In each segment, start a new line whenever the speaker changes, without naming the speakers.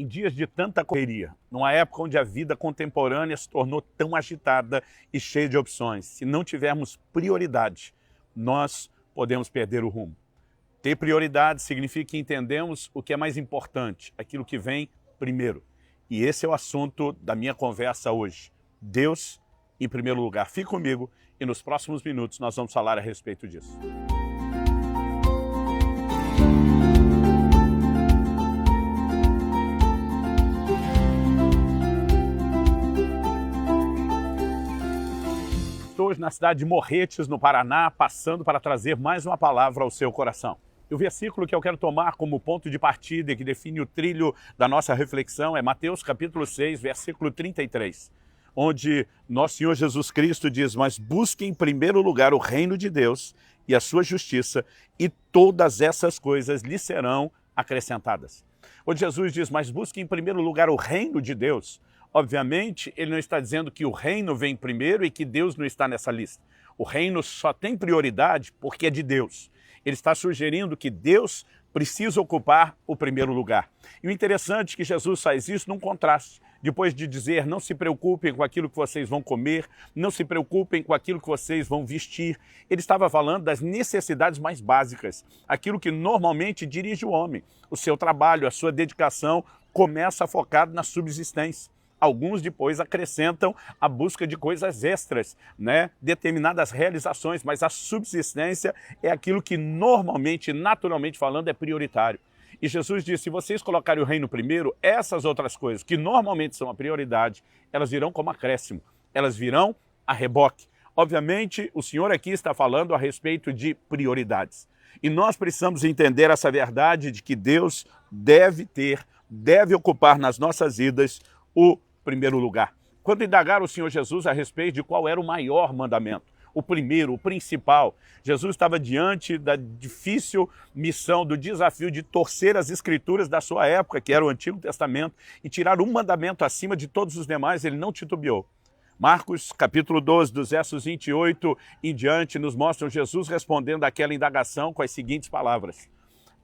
Em dias de tanta correria, numa época onde a vida contemporânea se tornou tão agitada e cheia de opções, se não tivermos prioridade, nós podemos perder o rumo. Ter prioridade significa que entendemos o que é mais importante, aquilo que vem primeiro. E esse é o assunto da minha conversa hoje. Deus em primeiro lugar. Fique comigo e nos próximos minutos nós vamos falar a respeito disso. Estou hoje na cidade de Morretes, no Paraná, passando para trazer mais uma palavra ao seu coração. E o versículo que eu quero tomar como ponto de partida e que define o trilho da nossa reflexão é Mateus capítulo 6, versículo 33, onde nosso Senhor Jesus Cristo diz: mas busque em primeiro lugar o reino de Deus e a sua justiça, e todas essas coisas lhe serão acrescentadas. Onde Jesus diz: mas busque em primeiro lugar o reino de Deus, obviamente, ele não está dizendo que o reino vem primeiro e que Deus não está nessa lista. O reino só tem prioridade porque é de Deus. Ele está sugerindo que Deus precisa ocupar o primeiro lugar. E o interessante é que Jesus faz isso num contraste. Depois de dizer: não se preocupem com aquilo que vocês vão comer, não se preocupem com aquilo que vocês vão vestir, ele estava falando das necessidades mais básicas, aquilo que normalmente dirige o homem. O seu trabalho, a sua dedicação começa focado na subsistência. Alguns depois acrescentam a busca de coisas extras, determinadas realizações, mas a subsistência é aquilo que normalmente, naturalmente falando, é prioritário. E Jesus disse: se vocês colocarem o reino primeiro, essas outras coisas, que normalmente são a prioridade, elas virão como acréscimo, elas virão a reboque. Obviamente, o Senhor aqui está falando a respeito de prioridades. E nós precisamos entender essa verdade de que Deus deve ocupar nas nossas vidas o primeiro lugar. Quando indagaram o Senhor Jesus a respeito de qual era o maior mandamento, o primeiro, o principal, Jesus estava diante da difícil missão, do desafio de torcer as escrituras da sua época, que era o Antigo Testamento, e tirar um mandamento acima de todos os demais. Ele não titubeou. Marcos, capítulo 12, dos versos 28 em diante, nos mostram Jesus respondendo àquela indagação com as seguintes palavras: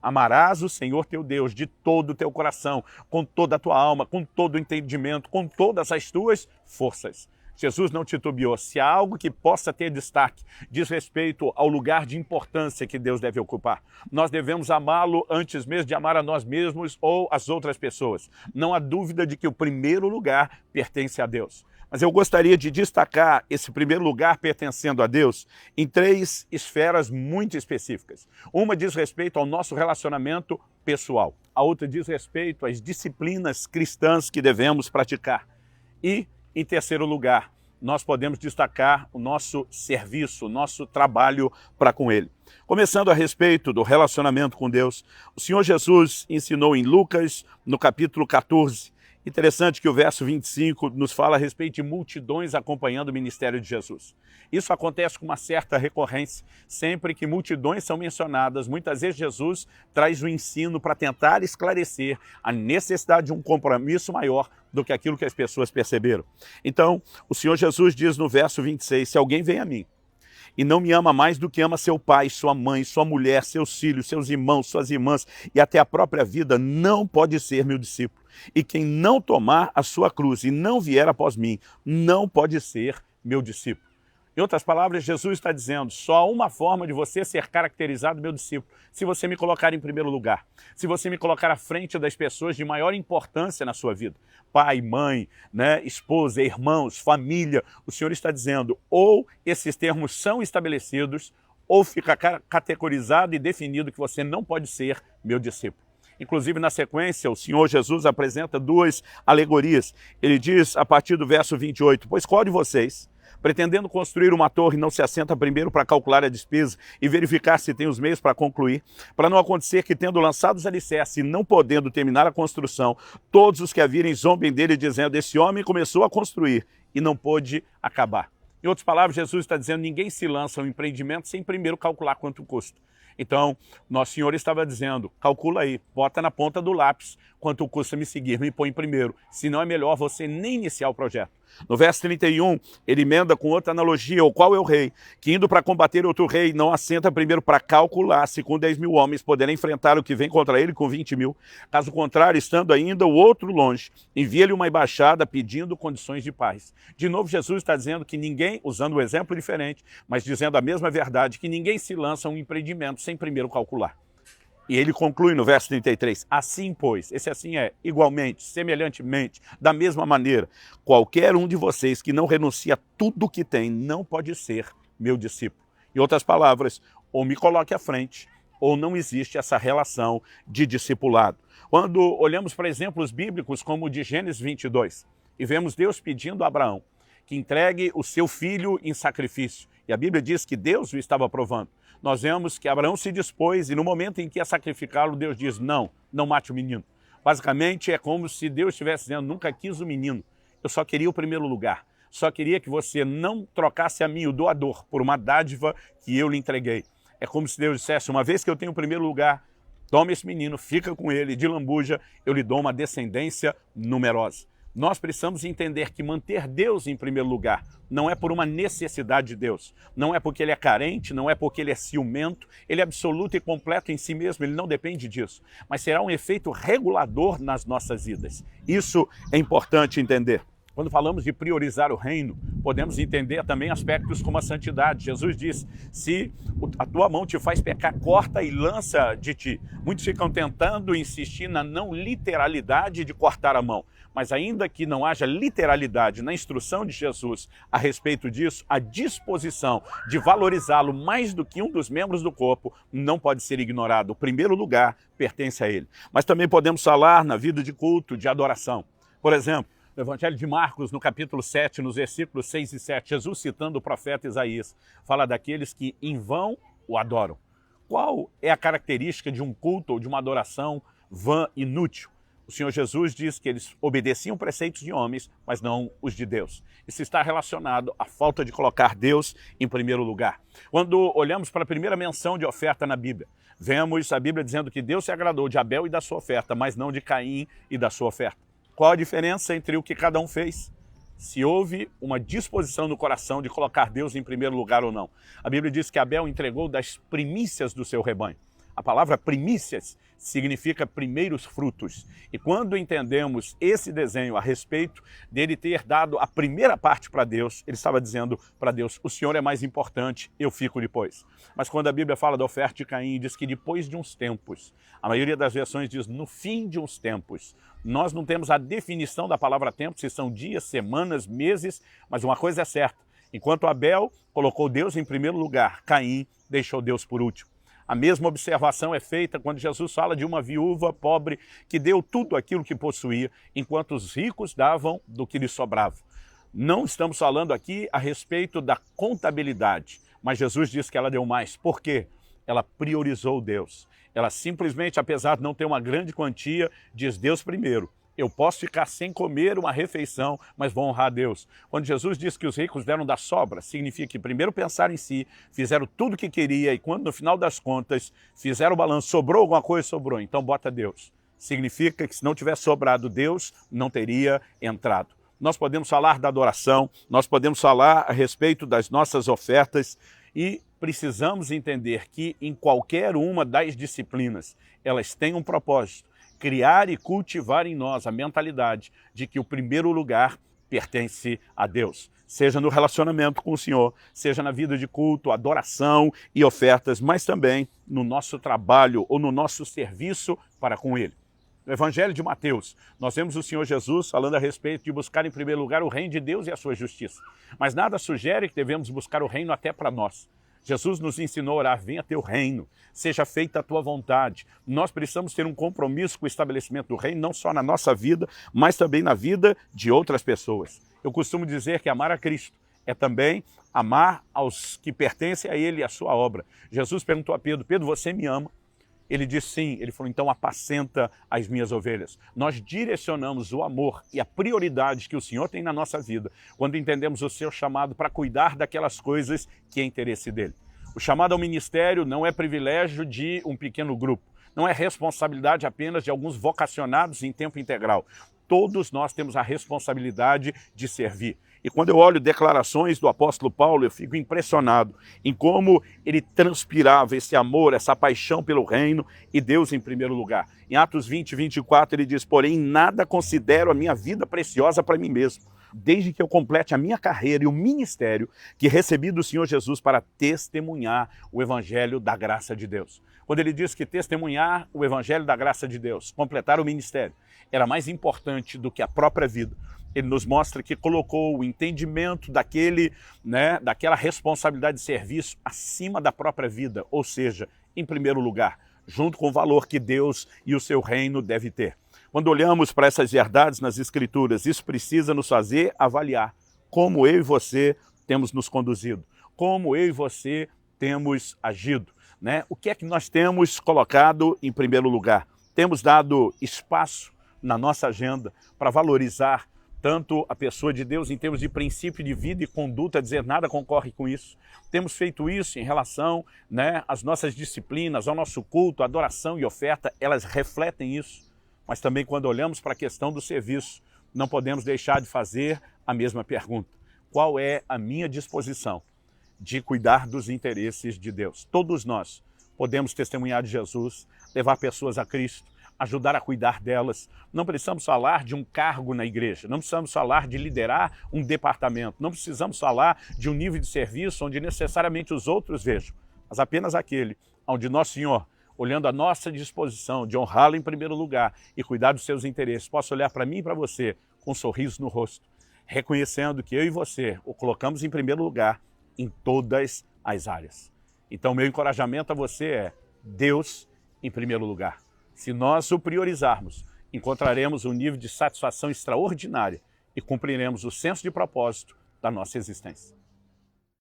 amarás o Senhor teu Deus de todo o teu coração, com toda a tua alma, com todo o entendimento, com todas as tuas forças. Jesus não titubeou. Se há algo que possa ter destaque, diz respeito ao lugar de importância que Deus deve ocupar. Nós devemos amá-lo antes mesmo de amar a nós mesmos ou as outras pessoas. Não há dúvida de que o primeiro lugar pertence a Deus. Mas eu gostaria de destacar esse primeiro lugar pertencendo a Deus em três esferas muito específicas. Uma diz respeito ao nosso relacionamento pessoal. A outra diz respeito às disciplinas cristãs que devemos praticar. E, em terceiro lugar, nós podemos destacar o nosso serviço, o nosso trabalho para com Ele. Começando a respeito do relacionamento com Deus, o Senhor Jesus ensinou em Lucas, no capítulo 14, interessante que o verso 25 nos fala a respeito de multidões acompanhando o ministério de Jesus. Isso acontece com uma certa recorrência. Sempre que multidões são mencionadas, muitas vezes Jesus traz o ensino para tentar esclarecer a necessidade de um compromisso maior do que aquilo que as pessoas perceberam. Então, o Senhor Jesus diz no verso 26, se alguém vem a mim e não me ama mais do que ama seu pai, sua mãe, sua mulher, seus filhos, seus irmãos, suas irmãs e até a própria vida, não pode ser meu discípulo. E quem não tomar a sua cruz e não vier após mim, não pode ser meu discípulo. Em outras palavras, Jesus está dizendo: só há uma forma de você ser caracterizado meu discípulo, se você me colocar em primeiro lugar, se você me colocar à frente das pessoas de maior importância na sua vida. Pai, mãe, esposa, irmãos, família. O Senhor está dizendo, ou esses termos são estabelecidos, ou fica categorizado e definido que você não pode ser meu discípulo. Inclusive, na sequência, o Senhor Jesus apresenta duas alegorias. Ele diz, a partir do verso 28, pois qual de vocês, pretendendo construir uma torre, não se assenta primeiro para calcular a despesa e verificar se tem os meios para concluir, para não acontecer que, tendo lançado os alicerces e não podendo terminar a construção, todos os que a virem zombem dele, dizendo: esse homem começou a construir e não pôde acabar. Em outras palavras, Jesus está dizendo: ninguém se lança ao empreendimento sem primeiro calcular quanto custa. Então, nosso Senhor estava dizendo, calcula aí, bota na ponta do lápis quanto custa me seguir, me põe primeiro. Senão é melhor você nem iniciar o projeto. No verso 31, ele emenda com outra analogia, o qual é o rei, que indo para combater outro rei, não assenta primeiro para calcular se com 10 mil homens poderá enfrentar o que vem contra ele com 20 mil. Caso contrário, estando ainda o outro longe, envia-lhe uma embaixada pedindo condições de paz. De novo, Jesus está dizendo que ninguém, usando um exemplo diferente, mas dizendo a mesma verdade, que ninguém se lança a um empreendimento sem primeiro calcular. E ele conclui no verso 33, assim pois, esse assim é, igualmente, semelhantemente, da mesma maneira, qualquer um de vocês que não renuncia a tudo que tem, não pode ser meu discípulo. Em outras palavras, ou me coloque à frente, ou não existe essa relação de discipulado. Quando olhamos para exemplos bíblicos como o de Gênesis 22, e vemos Deus pedindo a Abraão que entregue o seu filho em sacrifício, e a Bíblia diz que Deus o estava provando. Nós vemos que Abraão se dispôs e no momento em que ia sacrificá-lo, Deus diz, não mate o menino. Basicamente é como se Deus estivesse dizendo, nunca quis o menino, eu só queria o primeiro lugar. Só queria que você não trocasse a mim, o doador, por uma dádiva que eu lhe entreguei. É como se Deus dissesse, uma vez que eu tenho o primeiro lugar, toma esse menino, fica com ele, de lambuja, eu lhe dou uma descendência numerosa. Nós precisamos entender que manter Deus em primeiro lugar não é por uma necessidade de Deus, não é porque ele é carente, não é porque ele é ciumento, ele é absoluto e completo em si mesmo, ele não depende disso, mas será um efeito regulador nas nossas vidas. Isso é importante entender. Quando falamos de priorizar o reino, podemos entender também aspectos como a santidade. Jesus diz, se a tua mão te faz pecar, corta e lança de ti. Muitos ficam tentando insistir na não literalidade de cortar a mão. Mas ainda que não haja literalidade na instrução de Jesus a respeito disso, a disposição de valorizá-lo mais do que um dos membros do corpo não pode ser ignorado. O primeiro lugar pertence a ele. Mas também podemos falar na vida de culto, de adoração. Por exemplo, no Evangelho de Marcos, no capítulo 7, nos versículos 6 e 7, Jesus citando o profeta Isaías, fala daqueles que em vão o adoram. Qual é a característica de um culto ou de uma adoração vã, inútil? O Senhor Jesus diz que eles obedeciam preceitos de homens, mas não os de Deus. Isso está relacionado à falta de colocar Deus em primeiro lugar. Quando olhamos para a primeira menção de oferta na Bíblia, vemos a Bíblia dizendo que Deus se agradou de Abel e da sua oferta, mas não de Caim e da sua oferta. Qual a diferença entre o que cada um fez? Se houve uma disposição no coração de colocar Deus em primeiro lugar ou não. A Bíblia diz que Abel entregou das primícias do seu rebanho. A palavra primícias significa primeiros frutos. E quando entendemos esse desenho a respeito dele ter dado a primeira parte para Deus, ele estava dizendo para Deus, o Senhor é mais importante, eu fico depois. Mas quando a Bíblia fala da oferta de Caim, diz que depois de uns tempos, a maioria das versões diz no fim de uns tempos. Nós não temos a definição da palavra tempo, se são dias, semanas, meses, mas uma coisa é certa. Enquanto Abel colocou Deus em primeiro lugar, Caim deixou Deus por último. A mesma observação é feita quando Jesus fala de uma viúva pobre que deu tudo aquilo que possuía, enquanto os ricos davam do que lhes sobrava. Não estamos falando aqui a respeito da contabilidade, mas Jesus diz que ela deu mais. Por quê? Ela priorizou Deus. Ela simplesmente, apesar de não ter uma grande quantia, diz Deus primeiro. Eu posso ficar sem comer uma refeição, mas vou honrar a Deus. Quando Jesus diz que os ricos deram da sobra, significa que primeiro pensaram em si, fizeram tudo o que queria e quando no final das contas fizeram o balanço, sobrou alguma coisa, sobrou, então bota Deus. Significa que se não tivesse sobrado Deus, não teria entrado. Nós podemos falar da adoração, nós podemos falar a respeito das nossas ofertas e precisamos entender que em qualquer uma das disciplinas, elas têm um propósito. Criar e cultivar em nós a mentalidade de que o primeiro lugar pertence a Deus. Seja no relacionamento com o Senhor, seja na vida de culto, adoração e ofertas, mas também no nosso trabalho ou no nosso serviço para com Ele. No Evangelho de Mateus, nós vemos o Senhor Jesus falando a respeito de buscar em primeiro lugar o reino de Deus e a sua justiça. Mas nada sugere que devemos buscar o reino até para nós. Jesus nos ensinou a orar, venha teu reino, seja feita a tua vontade. Nós precisamos ter um compromisso com o estabelecimento do reino, não só na nossa vida, mas também na vida de outras pessoas. Eu costumo dizer que amar a Cristo é também amar aos que pertencem a Ele e a sua obra. Jesus perguntou a Pedro, Pedro, você me ama? Ele disse sim, ele falou, então apacenta as minhas ovelhas. Nós direcionamos o amor e a prioridade que o Senhor tem na nossa vida quando entendemos o seu chamado para cuidar daquelas coisas que é interesse dele. O chamado ao ministério não é privilégio de um pequeno grupo. não é responsabilidade apenas de alguns vocacionados em tempo integral. Todos nós temos a responsabilidade de servir. E quando eu olho declarações do apóstolo Paulo, eu fico impressionado em como ele transpirava esse amor, essa paixão pelo reino e Deus em primeiro lugar. Em Atos 20, 24, ele diz: porém, nada considero a minha vida preciosa para mim mesmo, desde que eu complete a minha carreira e o ministério que recebi do Senhor Jesus para testemunhar o evangelho da graça de Deus. Quando ele diz que testemunhar o evangelho da graça de Deus, completar o ministério, era mais importante do que a própria vida, ele nos mostra que colocou o entendimento daquela responsabilidade de serviço acima da própria vida, ou seja, em primeiro lugar, junto com o valor que Deus e o seu reino deve ter. Quando olhamos para essas verdades nas Escrituras, isso precisa nos fazer avaliar como eu e você temos nos conduzido, como eu e você temos agido, né? O que é que nós temos colocado em primeiro lugar? Temos dado espaço na nossa agenda para valorizar tanto a pessoa de Deus em termos de princípio de vida e conduta, dizer nada concorre com isso. Temos feito isso em relação às nossas disciplinas, ao nosso culto, adoração e oferta, elas refletem isso. Mas também quando olhamos para a questão do serviço, não podemos deixar de fazer a mesma pergunta. Qual é a minha disposição de cuidar dos interesses de Deus? Todos nós podemos testemunhar de Jesus, levar pessoas a Cristo, ajudar a cuidar delas. Não precisamos falar de um cargo na igreja, não precisamos falar de liderar um departamento, não precisamos falar de um nível de serviço onde necessariamente os outros vejam, mas apenas aquele onde nosso Senhor, olhando a nossa disposição de honrá-lo em primeiro lugar e cuidar dos seus interesses, possa olhar para mim e para você com um sorriso no rosto, reconhecendo que eu e você o colocamos em primeiro lugar em todas as áreas. Então, meu encorajamento a você é Deus em primeiro lugar. Se nós o priorizarmos, encontraremos um nível de satisfação extraordinária e cumpriremos o senso de propósito da nossa existência.